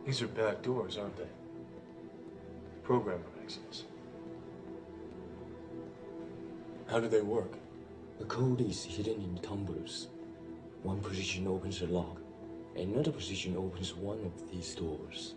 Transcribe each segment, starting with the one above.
These are back doors, aren't they? Programmer access. How do they work? The code is hidden in tumblers. One position opens a lock, another position opens one of these doors.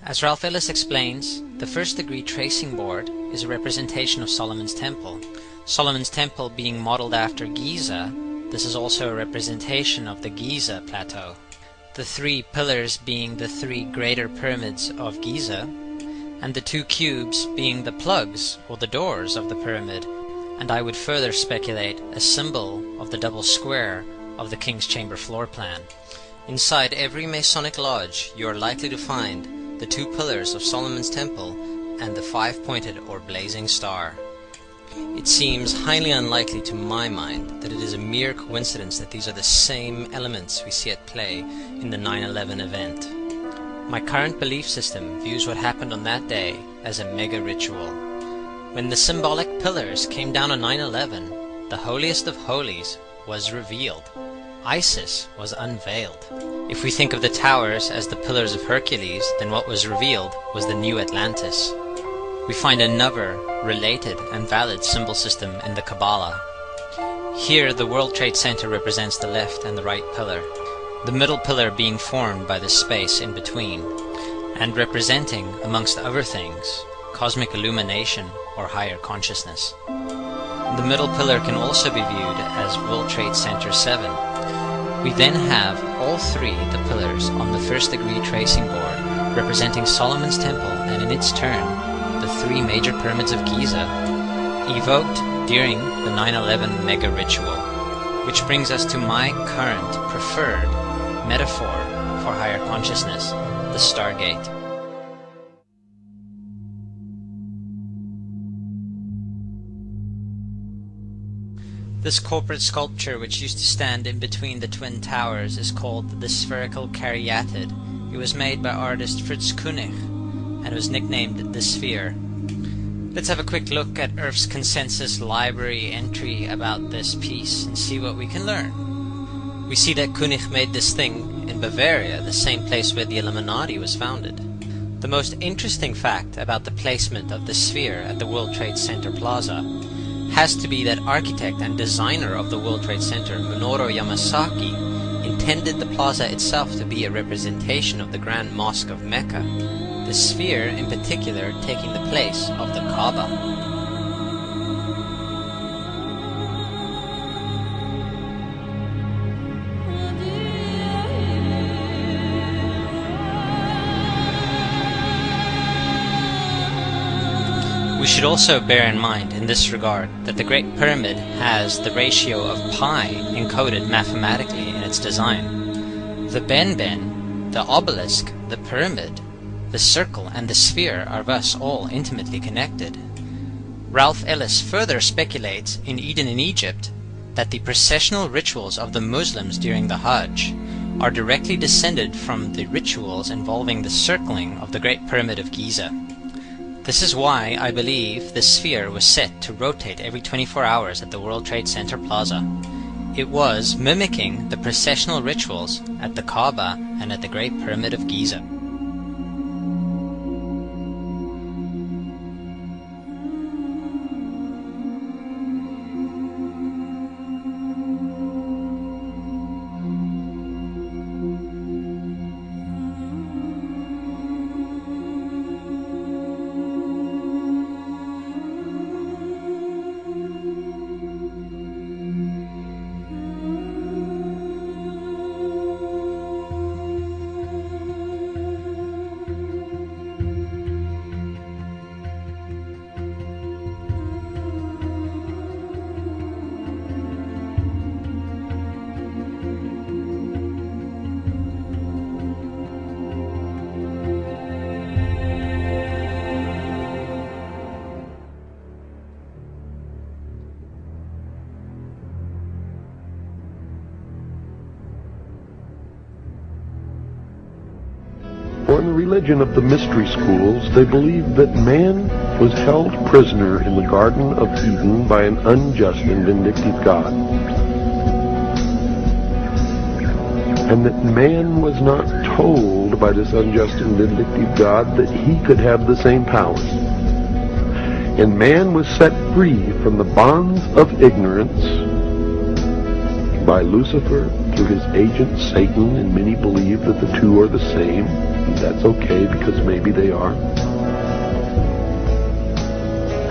As Ralph Ellis explains, the first-degree tracing board is a representation of Solomon's Temple. Solomon's Temple being modeled after Giza, this is also a representation of the Giza Plateau. The three pillars being the three greater pyramids of Giza, and the two cubes being the plugs or the doors of the pyramid, and I would further speculate a symbol of the double square of the King's Chamber floor plan. Inside every Masonic lodge you are likely to find the two pillars of Solomon's Temple and the five-pointed or blazing star. It seems highly unlikely to my mind that it is a mere coincidence that these are the same elements we see at play in the 9/11 event. My current belief system views what happened on that day as a mega ritual. When the symbolic pillars came down on 9/11, the holiest of holies was revealed. Isis was unveiled. If we think of the towers as the pillars of Hercules, then what was revealed was the new Atlantis. We find another related and valid symbol system in the Kabbalah. Here the World Trade Center represents the left and the right pillar, the middle pillar being formed by the space in between, and representing, amongst other things, cosmic illumination or higher consciousness. The middle pillar can also be viewed as World Trade Center 7. We then have all three the pillars on the first-degree tracing board representing Solomon's Temple and in its turn the three major pyramids of Giza, evoked during the 9/11 mega ritual, which brings us to my current preferred metaphor for higher consciousness, the Stargate. This corporate sculpture, which used to stand in between the twin towers, is called the Spherical Caryatid. It was made by artist Fritz Koenig and was nicknamed the Sphere. Let's have a quick look at Earth's Consensus Library entry about this piece and see what we can learn. We see that Koenig made this thing in Bavaria, the same place where the Illuminati was founded. The most interesting fact about the placement of the sphere at the World Trade Center Plaza has to be that architect and designer of the World Trade Center, Minoru Yamasaki, intended the plaza itself to be a representation of the Grand Mosque of Mecca, the sphere in particular taking the place of the Kaaba. should also bear in mind in this regard that the Great Pyramid has the ratio of pi encoded mathematically in its design. The benben, the obelisk, the pyramid, the circle and the sphere are thus all intimately connected. Ralph Ellis further speculates in Eden in Egypt that the processional rituals of the Muslims during the Hajj are directly descended from the rituals involving the circling of the Great Pyramid of Giza. This is why I believe the sphere was set to rotate every 24 hours at the World Trade Center Plaza. It was mimicking the processional rituals at the Kaaba and at the Great Pyramid of Giza. For in the religion of the mystery schools, they believe that man was held prisoner in the Garden of Eden by an unjust and vindictive God, and that man was not told by this unjust and vindictive God that he could have the same powers. And man was set free from the bonds of ignorance by Lucifer through his agent Satan, and many believe that the two are the same. That's okay, because maybe they are.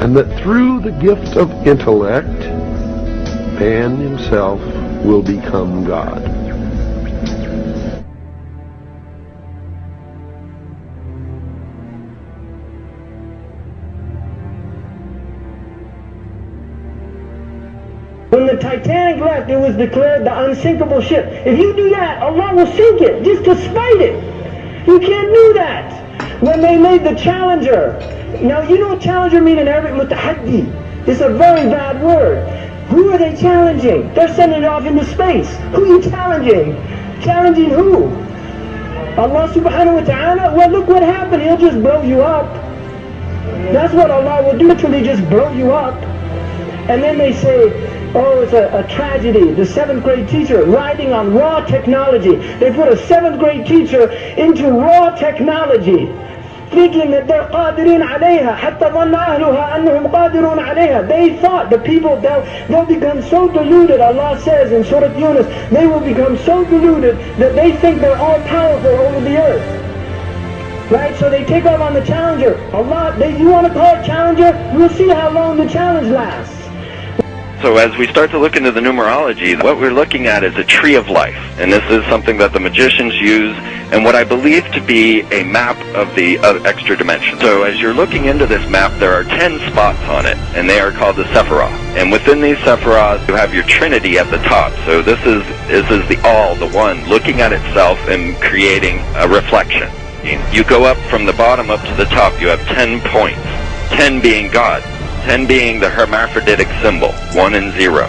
And that through the gift of intellect, man himself will become God. When the Titanic left, it was declared the unsinkable ship. If you do that, Allah will sink it, just to spite it. You can't do that. When they made the Challenger, now you know what Challenger means in Arabic? Mutahaddi. It's a very bad word. Who are they challenging? They're sending it off into space. Who are you challenging? Challenging who? Allah subhanahu wa ta'ala? Well, look what happened. He'll just blow you up. That's what Allah will do, literally just blow you up. And then they say, oh, it's a tragedy. The 7th grade teacher riding on raw technology. They put a 7th grade teacher into raw technology, thinking that they're قادرين عليها حتى ظن أهلها أنهم قادرون عليها. They thought, the people, they'll become so deluded. Allah says in Surah Yunus, they will become so deluded that they think they're all powerful over the earth. Right? So they take off on the Challenger. Allah, you want to call it Challenger? We'll see how long the challenge lasts. So as we start to look into the numerology, what we're looking at is a tree of life. And this is something that the magicians use, and what I believe to be a map of the extra dimension. So as you're looking into this map, there are 10 spots on it, and they are called the Sephiroth. And within these Sephiroths, you have your Trinity at the top. So this is the all, the one, looking at itself and creating a reflection. You go up from the bottom up to the top, you have 10 points, 10 being God. 10 being the hermaphroditic symbol, 1 and 0.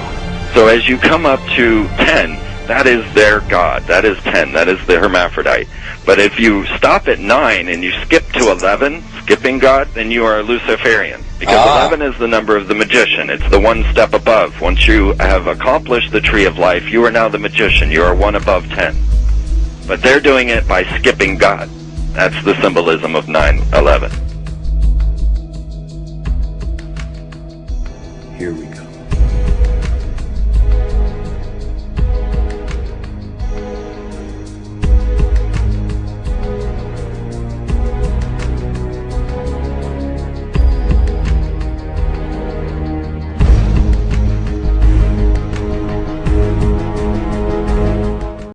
So as you come up to 10, that is their God. That is 10. That is the hermaphrodite. But if you stop at 9 and you skip to 11, skipping God, then you are a Luciferian. Because 11 is the number of the magician. It's the one step above. Once you have accomplished the tree of life, you are now the magician. You are one above 10. But they're doing it by skipping God. That's the symbolism of 9/11.